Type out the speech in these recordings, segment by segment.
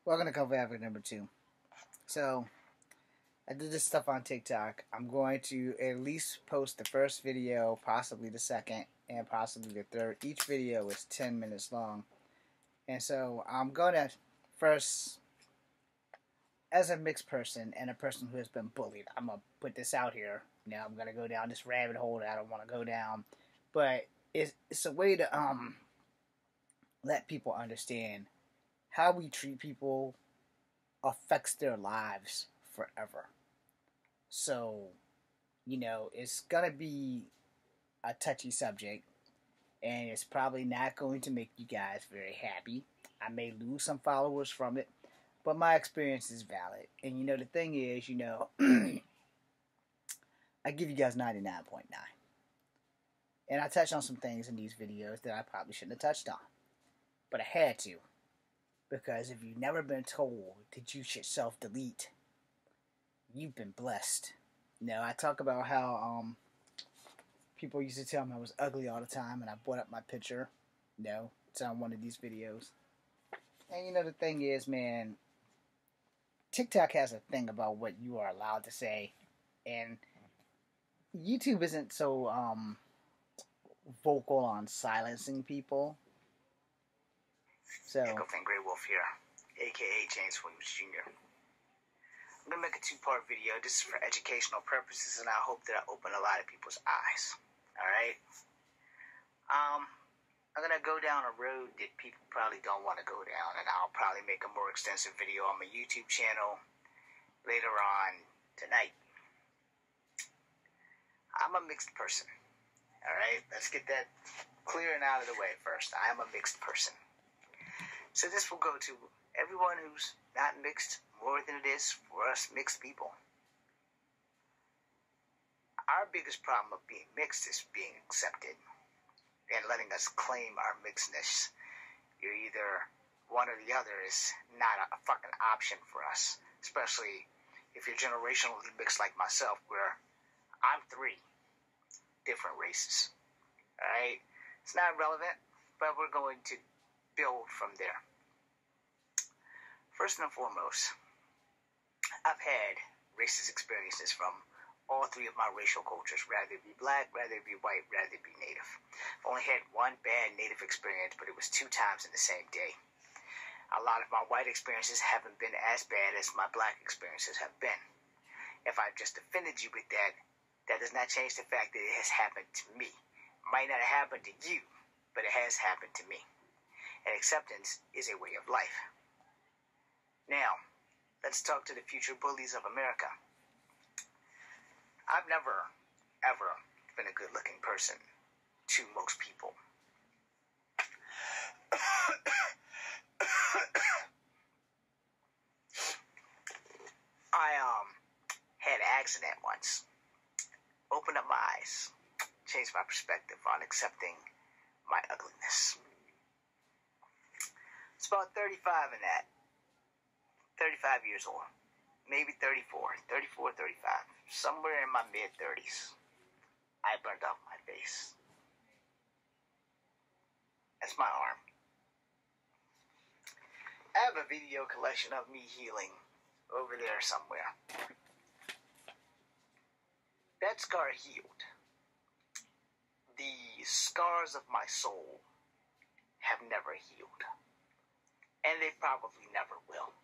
Welcome to Cover Advocate number 2. So, I did this stuff on TikTok. I'm going to at least post the first video, possibly the second, and possibly the third. Each video is 10 minutes long. And so, I'm going to first, as a mixed person and a person who has been bullied, I'm going to put this out here. Now, I'm going to go down this rabbit hole that I don't want to go down. But it's a way to let people understand how we treat people affects their lives forever. So, it's going to be a touchy subject, and it's probably not going to make you guys very happy. I may lose some followers from it, but my experience is valid. And, the thing is, I give you guys 99.9. And I touch on some things in these videos that I probably shouldn't have touched on. But I had to. Because if you've never been told that you should self-delete, you've been blessed. I talk about how people used to tell me I was ugly all the time, and I brought up my picture. It's on one of these videos. And the thing is, man, TikTok has a thing about what you are allowed to say, and YouTube isn't so vocal on silencing people. So, Ecofan Grey Wolf here, aka James Williams Jr. I'm going to make a two-part video. This is for educational purposes, and I hope that I open a lot of people's eyes. Alright? I'm going to go down a road that people probably don't want to go down, and I'll probably make a more extensive video on my YouTube channel later on tonight. I'm a mixed person. Alright? Let's get that clear and out of the way first. I am a mixed person. So this will go to everyone who's not mixed more than it is for us mixed people. Our biggest problem of being mixed is being accepted and letting us claim our mixedness. You're either one or the other is not a fucking option for us, especially if you're generationally mixed like myself, where I'm 3 different races. Alright? It's not relevant, but we're going to build from there. First and foremost, I've had racist experiences from all 3 of my racial cultures, rather it be black, rather it be white, rather it be native. I've only had one bad native experience, but it was 2 times in the same day. A lot of my white experiences haven't been as bad as my black experiences have been. If I've just offended you with that, that does not change the fact that it has happened to me. It might not have happened to you, but it has happened to me. And acceptance is a way of life. Now, let's talk to the future bullies of America. I've never, ever been a good-looking person to most people. I had an accident once. Opened up my eyes. Changed my perspective on accepting my ugliness. It's about 35 in that. 35 years old. Maybe 34, 35. Somewhere in my mid-30s. I burned off my face. That's my arm. I have a video collection of me healing over there somewhere. That scar healed. The scars of my soul have never healed. And they probably never will.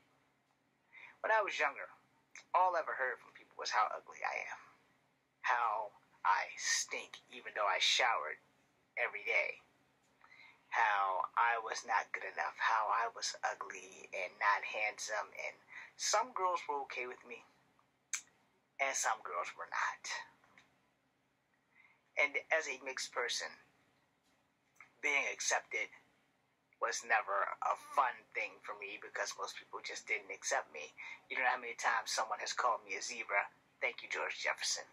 When I was younger, all I ever heard from people was how ugly I am. How I stink even though I showered every day. How I was not good enough. How I was ugly and not handsome. And some girls were okay with me. And some girls were not. And as a mixed person, being accepted was never a fun thing for me because most people just didn't accept me. You know how many times someone has called me a zebra? Thank you, George Jefferson.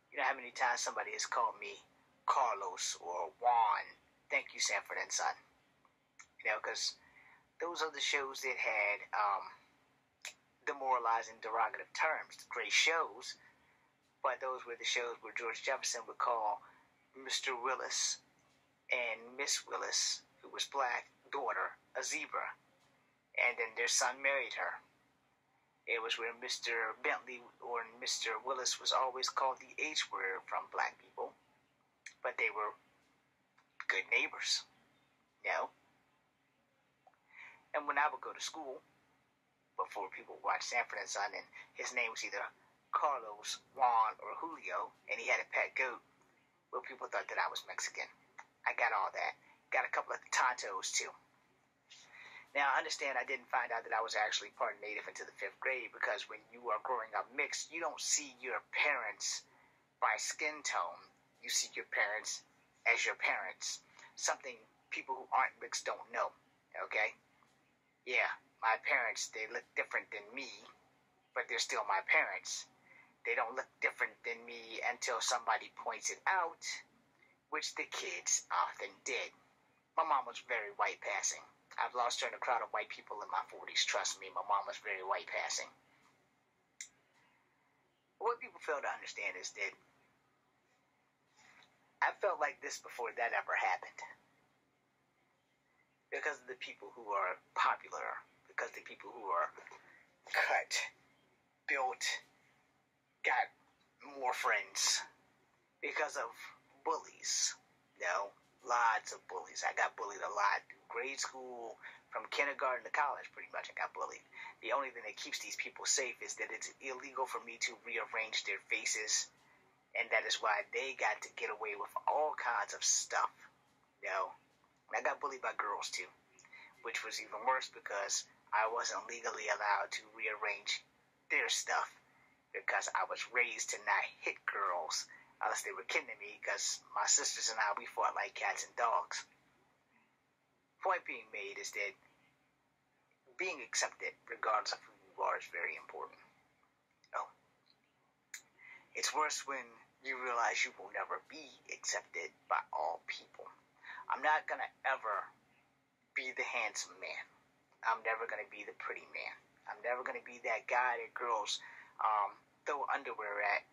You know how many times somebody has called me Carlos or Juan? Thank you, Sanford and Son. Because those are the shows that had demoralizing, derogative terms. Great shows, but those were the shows where George Jefferson would call Mr. Willis and Miss Willis, who was black, daughter, a zebra. and then their son married her. It was where Mr. Bentley or Mr. Willis was always called the H word from black people, but they were good neighbors, you know. And when I would go to school, before people watched Sanford and Son, and his name was either Carlos, Juan, or Julio, and he had a pet goat, well, people thought that I was Mexican. I got all that. Got a couple of Tontos, too. Now, I understand I didn't find out that I was actually part Native until the 5th grade, because when you are growing up mixed, you don't see your parents by skin tone. You see your parents as your parents. Something people who aren't mixed don't know, okay? Yeah, my parents, they look different than me, but they're still my parents. They don't look different than me until somebody points it out, which the kids often did. My mom was very white passing. I've lost her in a crowd of white people in my 40s. Trust me, my mom was very white passing. What people fail to understand is that I felt like this before that ever happened. Because of the people who are popular, because of the people who are cut, built, got more friends, because of bullies. You know, lots of bullies. I got bullied a lot through grade school, from kindergarten to college, pretty much. I got bullied. The only thing that keeps these people safe is that it's illegal for me to rearrange their faces, and that is why they got to get away with all kinds of stuff. You know, I got bullied by girls too, which was even worse because I wasn't legally allowed to rearrange their stuff, because I was raised to not hit girls unless they were kidding me, because my sisters and I, we fought like cats and dogs. Point being made is that being accepted, regardless of who you are, is very important. You know, it's worse when you realize you will never be accepted by all people. I'm not going to ever be the handsome man. I'm never going to be the pretty man. I'm never going to be that guy that girls throw underwear at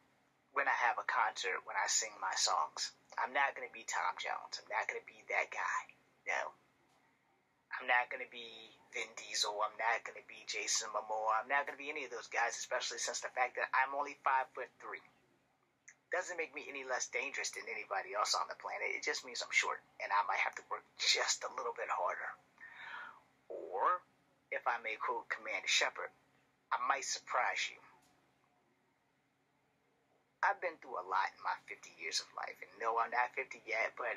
when I have a concert, when I sing my songs. I'm not going to be Tom Jones. I'm not going to be that guy. No. I'm not going to be Vin Diesel. I'm not going to be Jason Momoa. I'm not going to be any of those guys, especially since the fact that I'm only 5'3". Doesn't make me any less dangerous than anybody else on the planet. It just means I'm short, and I might have to work just a little bit harder. Or, if I may quote Commander Shepard, I might surprise you. I've been through a lot in my 50 years of life, and no, I'm not 50 yet, but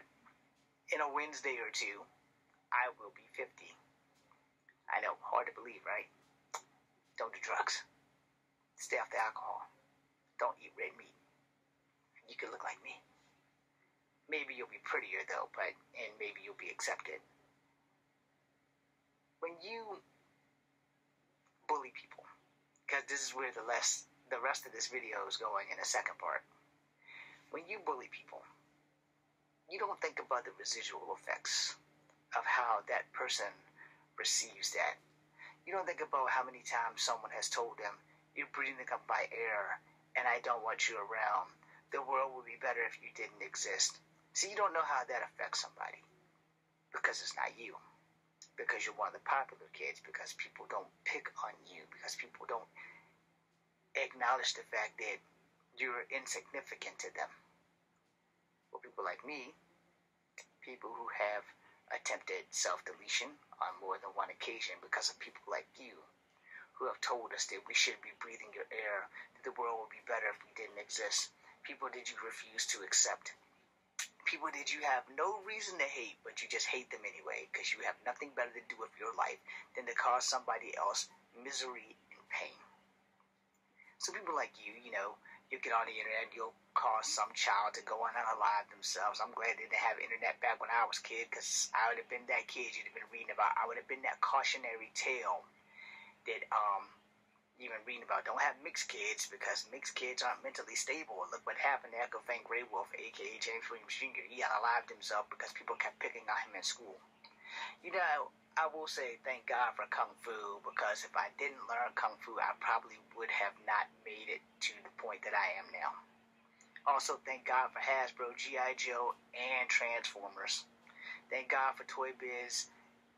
in a Wednesday or two, I will be 50. I know, hard to believe, right? Don't do drugs. Stay off the alcohol. Don't eat red meat. You could look like me. Maybe you'll be prettier though, and maybe you'll be accepted. When you bully people, because this is where the rest of this video is going in the second part. When you bully people, you don't think about the residual effects of how that person receives that. You don't think about how many times someone has told them, you're breathing up my air and I don't want you around. The world would be better if you didn't exist. See, you don't know how that affects somebody because it's not you. Because you're one of the popular kids, because people don't pick on you, because people don't acknowledge the fact that you're insignificant to them. Well, people like me, people who have attempted self-deletion on more than one occasion because of people like you, who have told us that we should be breathing your air, that the world would be better if we didn't exist. People that you refuse to accept. People that you have no reason to hate, but you just hate them anyway, because you have nothing better to do with your life than to cause somebody else misery and pain. So people like you know, you get on the internet, you'll cause some child to go and unalive themselves. I'm glad they didn't have internet back when I was a kid, because I would have been that kid you'd have been reading about. I would have been that cautionary tale that you've been reading about. Don't have mixed kids, because mixed kids aren't mentally stable. Look what happened to Echo Frank Grey Wolf, a.k.a. James Williams Jr. He unalived himself because people kept picking on him in school. You know, I will say thank God for Kung Fu, because if I didn't learn Kung Fu, I probably would have not made it to the point that I am now. Also, thank God for Hasbro, G.I. Joe, and Transformers. Thank God for Toy Biz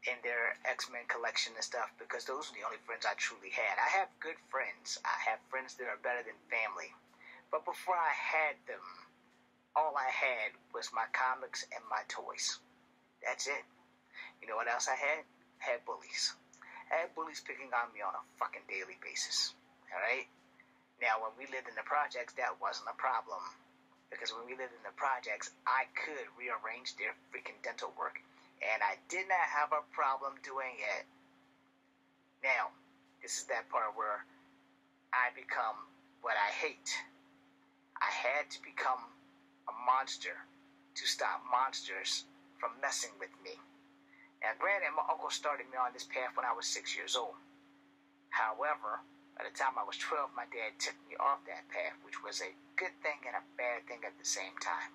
in their X-Men collection and stuff, because those are the only friends I truly had. I have good friends. I have friends that are better than family. But before I had them, all I had was my comics and my toys. That's it. You know what else I had? I had bullies. I had bullies picking on me on a fucking daily basis. Alright? Now, when we lived in the projects, that wasn't a problem. Because when we lived in the projects, I could rearrange their freaking dental work. And I did not have a problem doing it. Now, this is that part where I become what I hate. I had to become a monster to stop monsters from messing with me. Now, granted, my uncle started me on this path when I was 6 years old. However, by the time I was 12, my dad took me off that path, which was a good thing and a bad thing at the same time.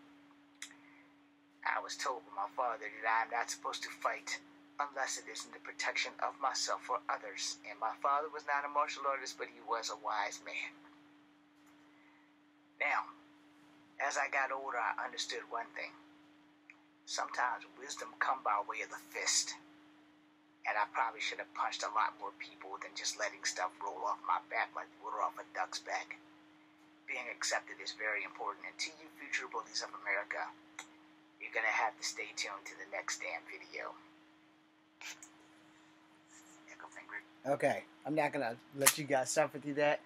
I was told by my father that I'm not supposed to fight unless it is in the protection of myself or others. And my father was not a martial artist, but he was a wise man. Now, as I got older, I understood one thing. Sometimes wisdom comes by way of the fist. And I probably should have punched a lot more people than just letting stuff roll off my back like water off a duck's back. Being accepted is very important. And to you future bullies of America, you're going to have to stay tuned to the next damn video. Okay, I'm not going to let you guys suffer through that.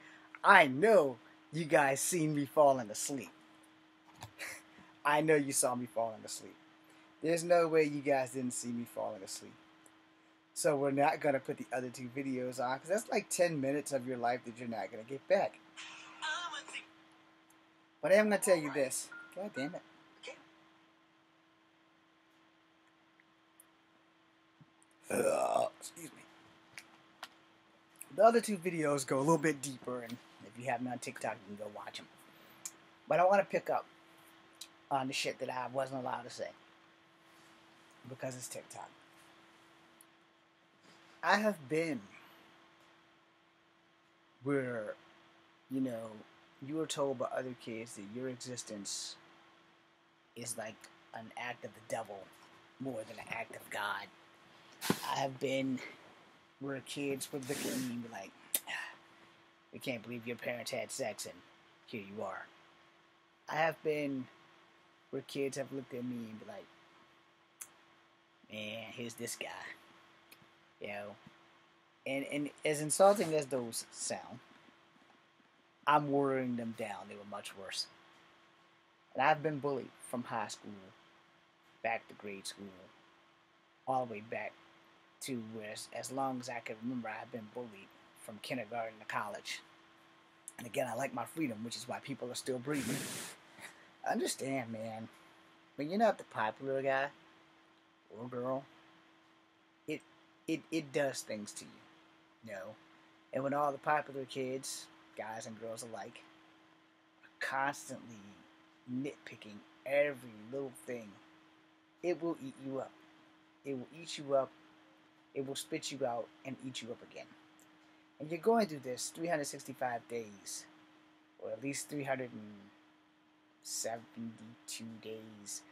I know you guys seen me falling asleep. I know you saw me falling asleep. There's no way you guys didn't see me falling asleep. So we're not going to put the other two videos on, because that's like 10 minutes of your life that you're not going to get back. But I am going to tell you this. God damn it. Excuse me. The other two videos go a little bit deeper, and if you have me on TikTok, you can go watch them. But I want to pick up on the shit that I wasn't allowed to say, because it's TikTok. I have been where, you know, you were told by other kids that your existence is like an act of the devil more than an act of God. I have been where kids would look at me and be like, we can't believe your parents had sex and here you are. I have been where kids have looked at me and be like, man, here's this guy. You know, and as insulting as those sound, I'm watering them down. They were much worse. And I've been bullied from high school back to grade school, all the way back to where, as long as I can remember, I've been bullied from kindergarten to college. And again, I like my freedom, which is why people are still breathing. Understand, man, when you're not the popular guy or girl, it does things to you, you know. And when all the popular kids, guys and girls alike, are constantly nitpicking every little thing, it will eat you up. It will eat you up. It will spit you out and eat you up again. And you're going through this 365 days, or at least 372 days,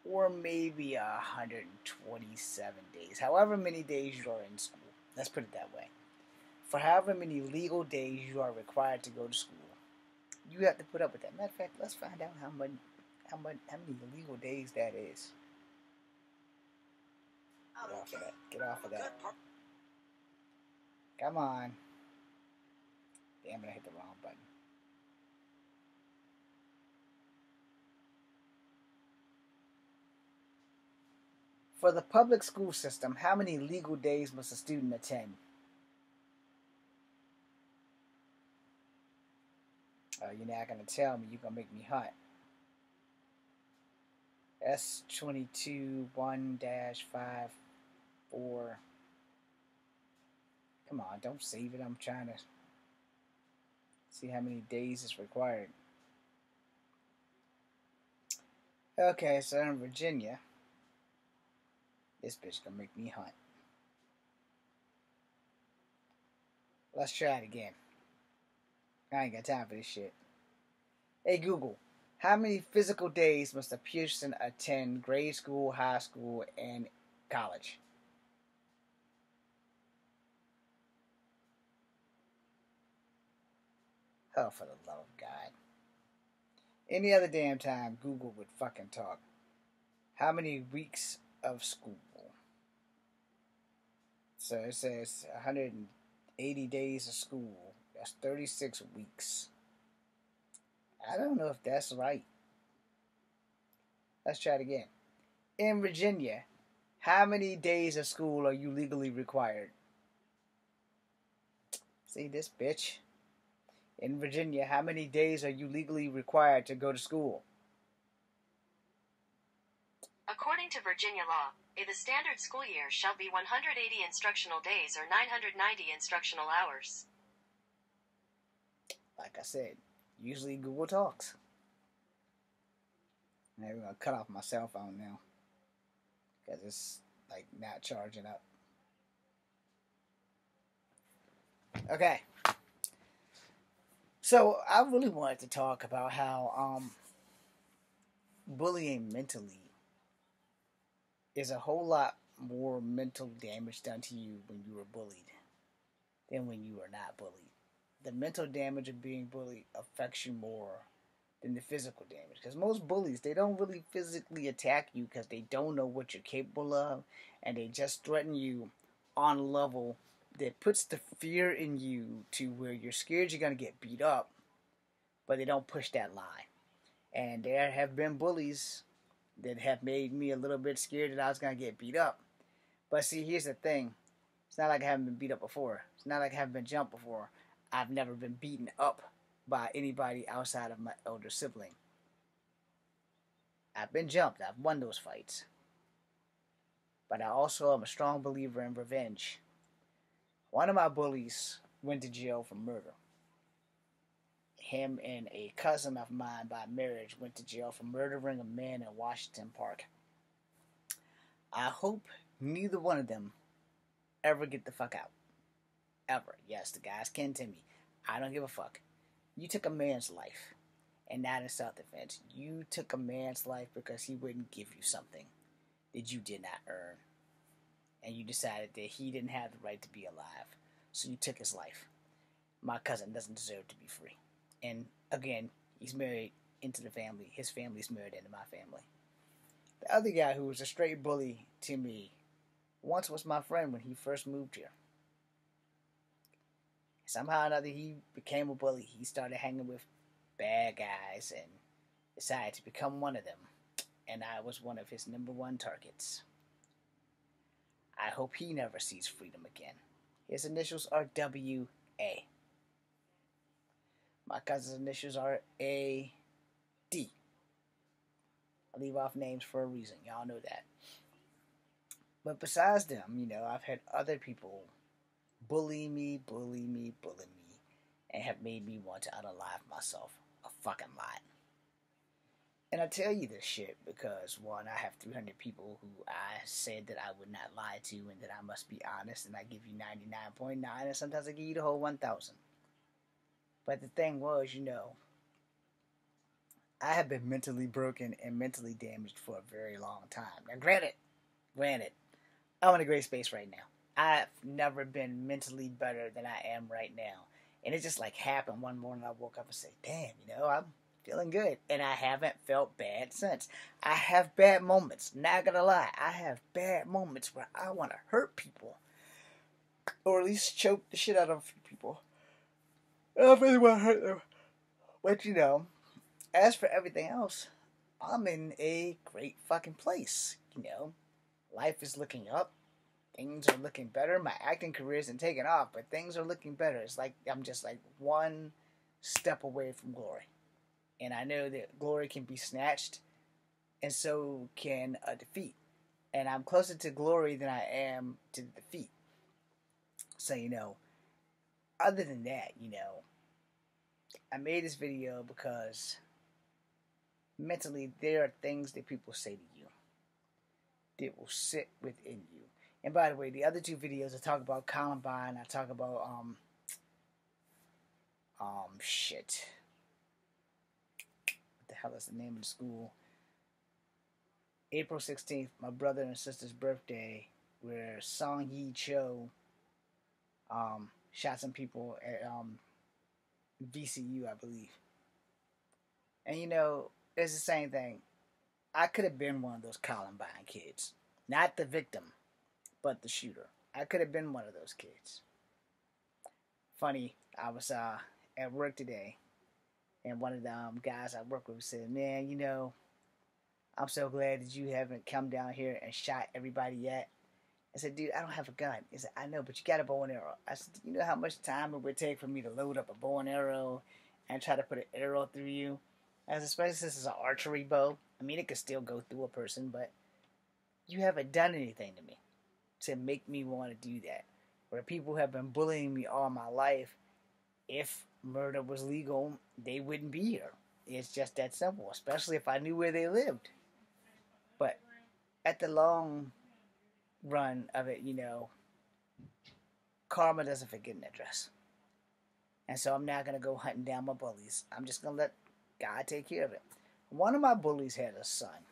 or maybe 127 days. However many days you are in school. Let's put it that way. For however many legal days you are required to go to school, you have to put up with that. Matter of fact, let's find out how many legal days that is. Get off of that. Get off of that. Come on. Damn it, I hit the wrong button. For the public school system, how many legal days must a student attend? You're not going to tell me. You're going to make me hot. S22 1-5 4. Come on, don't save it. I'm trying to see how many days is required. Okay, so in Virginia, this bitch gonna make me hunt. Let's try it again. I ain't got time for this shit. Hey Google, how many physical days must a person attend grade school, high school, and college? Oh, for the love of God. Any other damn time, Google would fucking talk. How many weeks of school? So it says 180 days of school. That's 36 weeks. I don't know if that's right. Let's try it again. In Virginia, how many days of school are you legally required? See this bitch? In Virginia, how many days are you legally required to go to school? According to Virginia law, the standard school year shall be 180 instructional days or 990 instructional hours. Like I said, usually Google talks. I'm gonna cut off my cell phone now because it's like not charging up. Okay. So I really wanted to talk about how bullying mentally is a whole lot more mental damage done to you when you were bullied than when you were not bullied. The mental damage of being bullied affects you more than the physical damage. Because most bullies, they don't really physically attack you because they don't know what you're capable of, and they just threaten you on a level that puts the fear in you to where you're scared you're going to get beat up, but they don't push that line. And there have been bullies that have made me a little bit scared that I was going to get beat up. But see, here's the thing. It's not like I haven't been beat up before. It's not like I haven't been jumped before. I've never been beaten up by anybody outside of my older sibling. I've been jumped. I've won those fights. But I also am a strong believer in revenge. One of my bullies went to jail for murder. Him and a cousin of mine by marriage went to jail for murdering a man in Washington Park. I hope neither one of them ever get the fuck out. Ever. Yes, the guy's kin to me. I don't give a fuck. You took a man's life, and not in self-defense. You took a man's life because he wouldn't give you something that you did not earn. And you decided that he didn't have the right to be alive. So you took his life. My cousin doesn't deserve to be free. And again, he's married into the family. His family's married into my family. The other guy who was a straight bully to me once was my friend when he first moved here. Somehow or another, he became a bully. He started hanging with bad guys and decided to become one of them. And I was one of his number one targets. I hope he never sees freedom again. His initials are W.A. My cousin's initials are A.D. I leave off names for a reason. Y'all know that. But besides them, I've had other people bully me, and have made me want to unalive myself a fucking lot. And I tell you this shit because, one, I have 300 people who I said that I would not lie to and that I must be honest, and I give you 99.9, and sometimes I give you the whole 1,000. But the thing was, I have been mentally broken and mentally damaged for a very long time. Now, granted, I'm in a great space right now. I've never been mentally better than I am right now. And it just like happened one morning. I woke up and said, damn, I'm feeling good. And I haven't felt bad since. I have bad moments. Not gonna lie. I have bad moments where I want to hurt people. Or at least choke the shit out of a few people. I don't really want to hurt them. But as for everything else, I'm in a great fucking place. Life is looking up. Things are looking better. My acting career isn't taking off, but things are looking better. It's like I'm just like one step away from glory. And I know that glory can be snatched, and so can a defeat. And I'm closer to glory than I am to the defeat. So, other than that, I made this video because mentally there are things that people say to you that will sit within you. And by the way, the other two videos I talk about Columbine, I talk about shit. What the hell is the name of the school? April 16th, my brother and sister's birthday, where Song Yi Cho shot some people at VCU, I believe. And you know, it's the same thing. I could have been one of those Columbine kids. Not the victim, but the shooter. I could have been one of those kids. Funny, I was at work today, and one of the guys I work with said, "Man, you know, I'm so glad that you haven't come down here and shot everybody yet." I said, "Dude, I don't have a gun." He said, "I know, but you got a bow and arrow." I said, "You know how much time it would take for me to load up a bow and arrow and try to put an arrow through you? As especially since it's an archery bow. I mean, it could still go through a person, but you haven't done anything to me to make me want to do that. Where people have been bullying me all my life, if murder was legal, they wouldn't be here. It's just that simple, especially if I knew where they lived. But at the long run of it, you know, karma doesn't forget an address. And so I'm not going to go hunting down my bullies. I'm just going to let God take care of it. One of my bullies had a son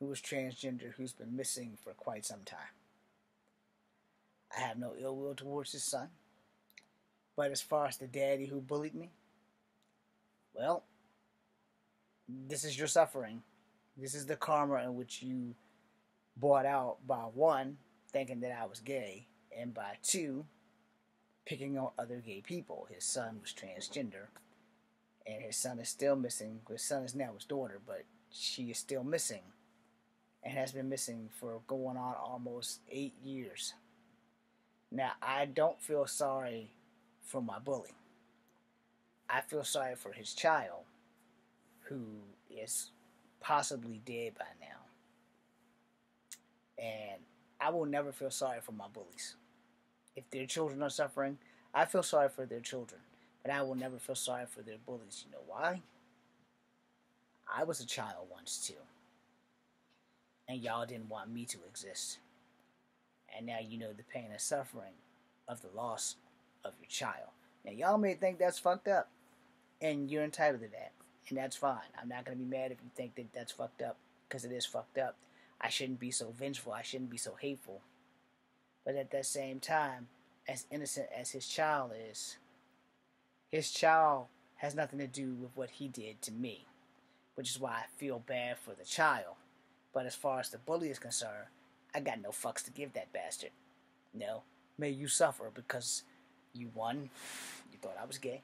who was transgender, who's been missing for quite some time. I have no ill will towards his son. But as far as the daddy who bullied me, well, this is your suffering. This is the karma in which you bought out by one, thinking that I was gay, and by two, picking on other gay people. His son was transgender, and his son is still missing. His son is now his daughter, but she is still missing, and has been missing for going on almost 8 years. Now, I don't feel sorry for my bully. I feel sorry for his child, who is possibly dead by now. And I will never feel sorry for my bullies. If their children are suffering, I feel sorry for their children. But I will never feel sorry for their bullies. You know why? I was a child once too. And y'all didn't want me to exist. And now you know the pain and suffering of the loss of your child. Now y'all may think that's fucked up. And you're entitled to that. And that's fine. I'm not going to be mad if you think that that's fucked up. Because it is fucked up. I shouldn't be so vengeful. I shouldn't be so hateful. But at that same time, as innocent as his child is, his child has nothing to do with what he did to me. Which is why I feel bad for the child. But as far as the bully is concerned, I got no fucks to give that bastard. No. May you suffer because you won. You thought I was gay.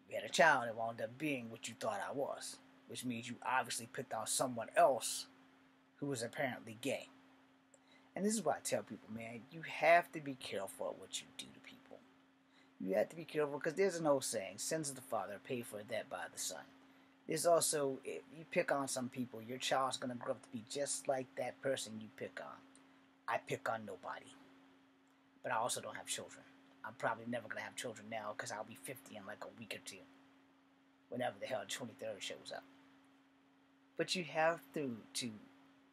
You had a child that wound up being what you thought I was. Which means you obviously picked on someone else who was apparently gay. And this is why I tell people, man, you have to be careful at what you do to people. You have to be careful because there's an old saying, sins of the father pay for that by the son. There's also, if you pick on some people, your child's going to grow up to be just like that person you pick on. I pick on nobody. But I also don't have children. I'm probably never going to have children now because I'll be 50 in like a week or two. Whenever the hell the 23rd shows up. But you have to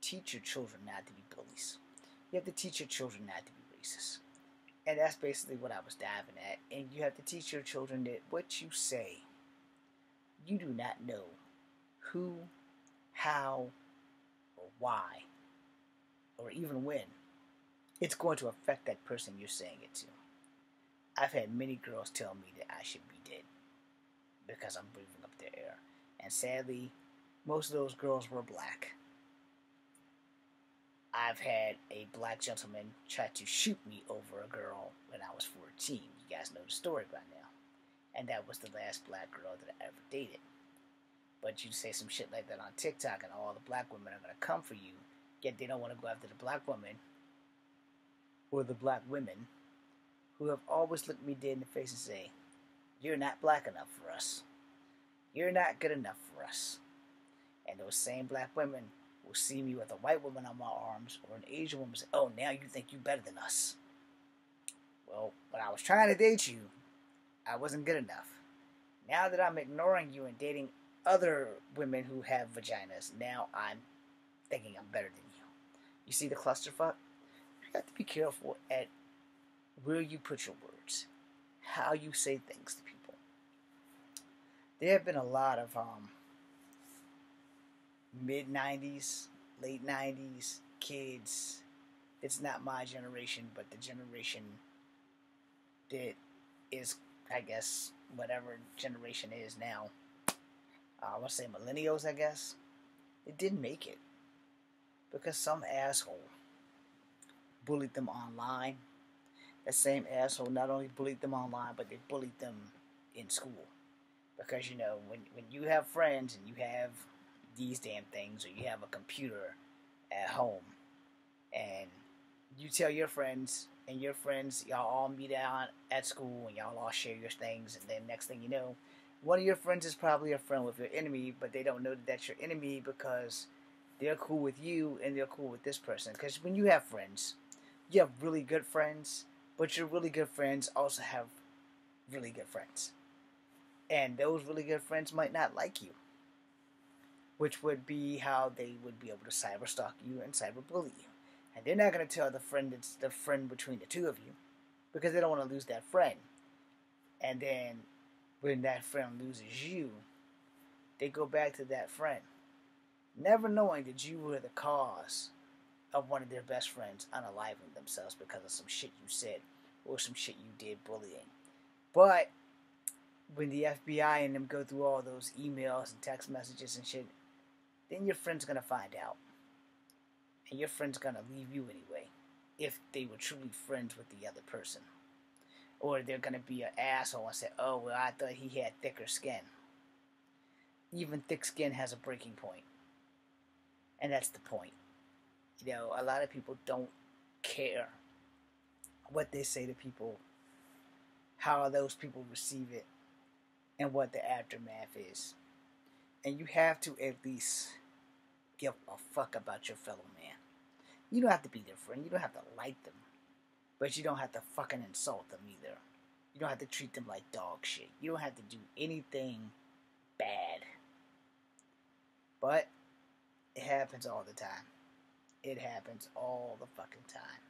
teach your children not to be bullies. You have to teach your children not to be racist. And that's basically what I was diving at. And you have to teach your children that what you say, you do not know who, how, or why, or even when it's going to affect that person you're saying it to. I've had many girls tell me that I should be dead because I'm breathing up their air. And sadly, most of those girls were black. I've had a black gentleman try to shoot me over a girl when I was 14. You guys know the story by now. And that was the last black girl that I ever dated. But you say some shit like that on TikTok and all the black women are going to come for you, yet they don't want to go after the black woman or the black women who have always looked me dead in the face and say, "You're not black enough for us. You're not good enough for us." And those same black women will see me with a white woman on my arms or an Asian woman say, "Oh, now you think you're better than us." Well, when I was trying to date you, I wasn't good enough. Now that I'm ignoring you and dating other women who have vaginas, now I'm thinking I'm better than you. You see the clusterfuck? You have to be careful at where you put your words, how you say things to people. There have been a lot of mid-90s, late 90s kids. It's not my generation, but the generation that is, I guess, whatever generation it is now. I want to say millennials, I guess. They didn't make it because some asshole bullied them online. That same asshole not only bullied them online, but they bullied them in school. Because, you know, when you have friends and you have these damn things, or you have a computer at home, and you tell your friends, and your friends, y'all all meet out at school, and y'all all share your things, and then next thing you know, one of your friends is probably a friend with your enemy, but they don't know that that's your enemy because they're cool with you and they're cool with this person. Because when you have friends, you have really good friends, but your really good friends also have really good friends. And those really good friends might not like you, which would be how they would be able to cyber stalk you and cyber bully you. And they're not going to tell the friend it's the friend between the two of you because they don't want to lose that friend. And then when that friend loses you, they go back to that friend, never knowing that you were the cause of one of their best friends unaliving themselves because of some shit you said or some shit you did bullying. But when the FBI and them go through all those emails and text messages and shit, then your friend's gonna find out. And your friend's gonna leave you anyway, if they were truly friends with the other person. Or they're gonna be an asshole and say, oh, well, I thought he had thicker skin. Even thick skin has a breaking point. And that's the point. You know, a lot of people don't care what they say to people, how those people receive it, and what the aftermath is. And you have to at least give a fuck about your fellow man. You don't have to be their friend. You don't have to like them. But you don't have to fucking insult them either. You don't have to treat them like dog shit. You don't have to do anything bad. But it happens all the time. It happens all the fucking time.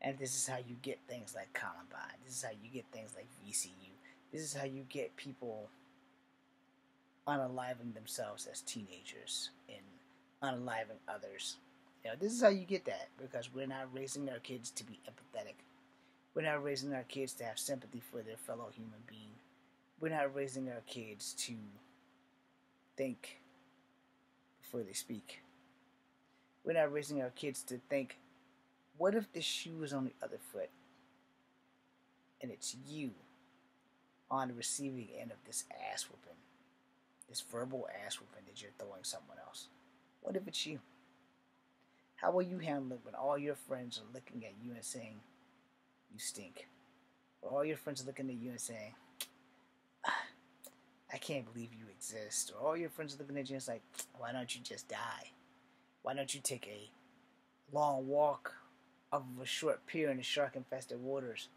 And this is how you get things like Columbine. This is how you get things like VCU. This is how you get people unaliving themselves as teenagers and unaliving others. You know, this is how you get that, because we're not raising our kids to be empathetic. We're not raising our kids to have sympathy for their fellow human being. We're not raising our kids to think before they speak. We're not raising our kids to think, what if the shoe is on the other foot and it's you on the receiving end of this ass whooping, this verbal ass whooping that you're throwing someone else? What if it's you? How will you handle it when all your friends are looking at you and saying, you stink? Or all your friends are looking at you and saying, I can't believe you exist. Or all your friends are looking at you and it's like, why don't you just die? Why don't you take a long walk off of a short pier in the shark-infested waters?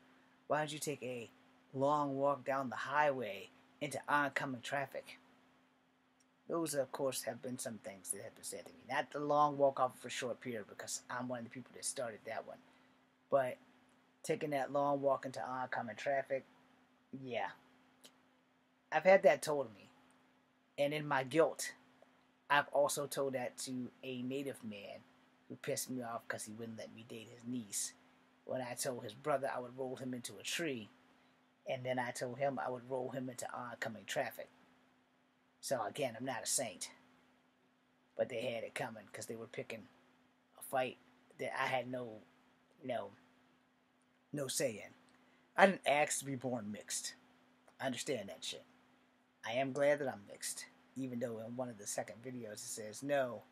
Why don't you take a long walk down the highway into oncoming traffic? Those, of course, have been some things that have been said to me. Not the long walk off of a short pier, because I'm one of the people that started that one. But taking that long walk into oncoming traffic, yeah. I've had that told me. And in my guilt, I've also told that to a native man who pissed me off because he wouldn't let me date his niece. When I told his brother I would roll him into a tree, and then I told him I would roll him into oncoming traffic. So again, I'm not a saint. But they had it coming because they were picking a fight that I had no say in. I didn't ask to be born mixed. I understand that shit. I am glad that I'm mixed. Even though in one of the second videos it says, no,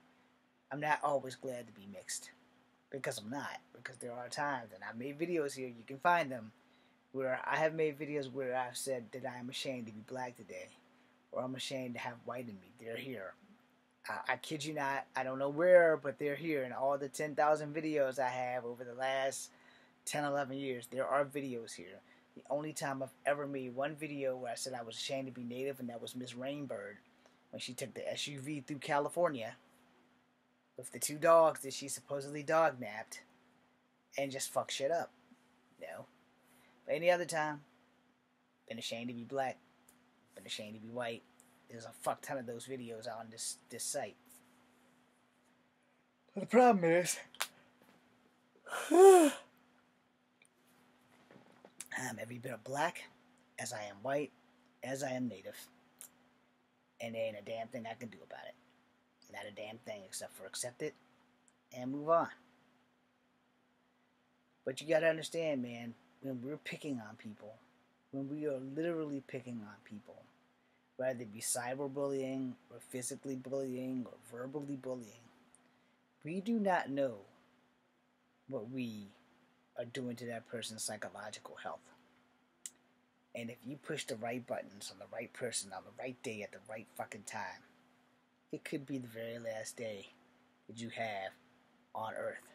I'm not always glad to be mixed. Because I'm not. Because there are times, and I've made videos here, you can find them, where I have made videos where I've said that I am ashamed to be black today. Or I'm ashamed to have white in me. They're here. I kid you not, I don't know where, but they're here. In all the 10,000 videos I have over the last 10, 11 years, there are videos here. The only time I've ever made one video where I said I was ashamed to be native, and that was Miss Rainbird, when she took the SUV through California with the two dogs that she supposedly dog-napped and just fucked shit up. No. But any other time, been ashamed to be black, been ashamed to be white. There's a fuck ton of those videos on this site. But the problem is, I am every bit of black as I am white, as I am native. And there ain't a damn thing I can do about it. Not a damn thing except for accept it and move on. But you gotta understand, man, when we're picking on people, when we are literally picking on people, whether it be cyberbullying or physically bullying or verbally bullying, we do not know what we are doing to that person's psychological health. And if you push the right buttons on the right person on the right day at the right fucking time, it could be the very last day that you have on Earth.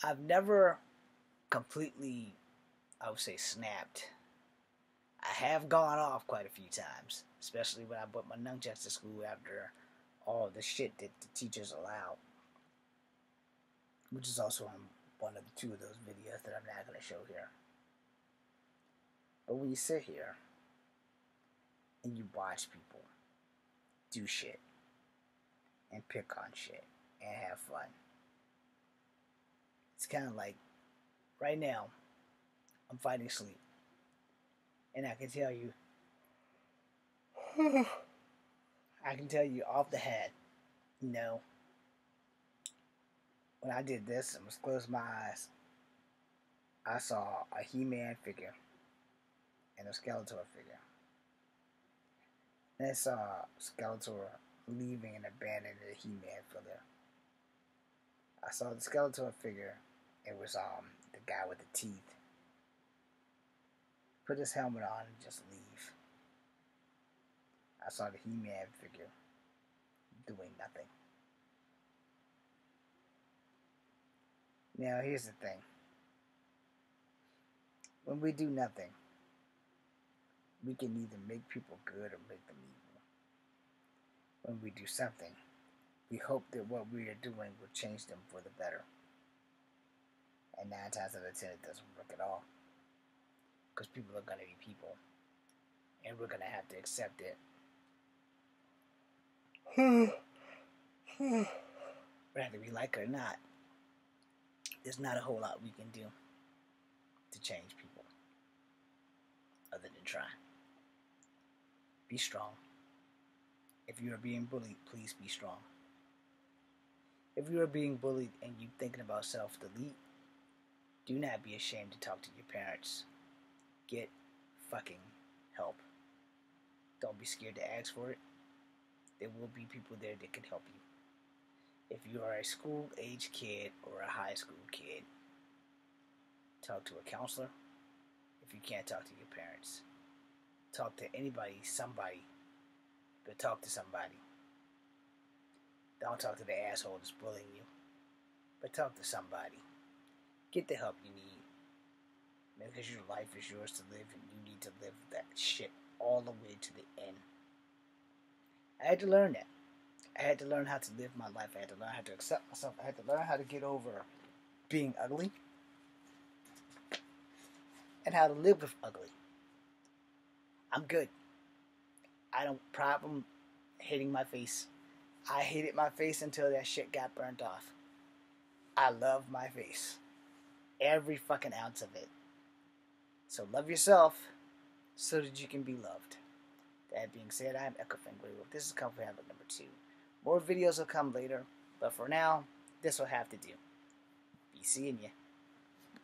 I've never completely, I would say, snapped. I have gone off quite a few times, especially when I put my nunchucks to school after all the shit that the teachers allow, which is also on one of the two of those videos that I'm not going to show here. But when you sit here and you watch people do shit and pick on shit and have fun, it's kind of like right now I'm fighting sleep, and I can tell you off the head, when I did this and was closed my eyes, I saw a He-Man figure and a Skeletor figure. And I saw Skeletor leaving and abandoning the He-Man figure. I saw the Skeletor figure. It was the guy with the teeth. Put his helmet on and just leave. I saw the He-Man figure doing nothing. Now here's the thing. When we do nothing, we can either make people good or make them evil. When we do something, we hope that what we are doing will change them for the better. And 9 times out of 10 it doesn't work at all. Because people are going to be people. And we're going to have to accept it. Whether we like it or not, there's not a whole lot we can do to change people. Other than try. Be strong. If you are being bullied, please be strong. If you are being bullied and you're thinking about self-delete, do not be ashamed to talk to your parents. Get fucking help. Don't be scared to ask for it. There will be people there that can help you. If you are a school-age kid or a high school kid, talk to a counselor. If you can't talk to your parents, talk to anybody, somebody, but talk to somebody. Don't talk to the asshole that's bullying you, but talk to somebody. Get the help you need, because your life is yours to live, and you need to live that shit all the way to the end. I had to learn that. I had to learn how to live my life. I had to learn how to accept myself. I had to learn how to get over being ugly and how to live with ugly. I'm good. I don't problem hating my face. I hated my face until that shit got burnt off. I love my face. Every fucking ounce of it. So love yourself so that you can be loved. That being said, I am Echo Fenway. This is Comfort Habit number 2. More videos will come later, but for now, this will have to do. Be seeing ya.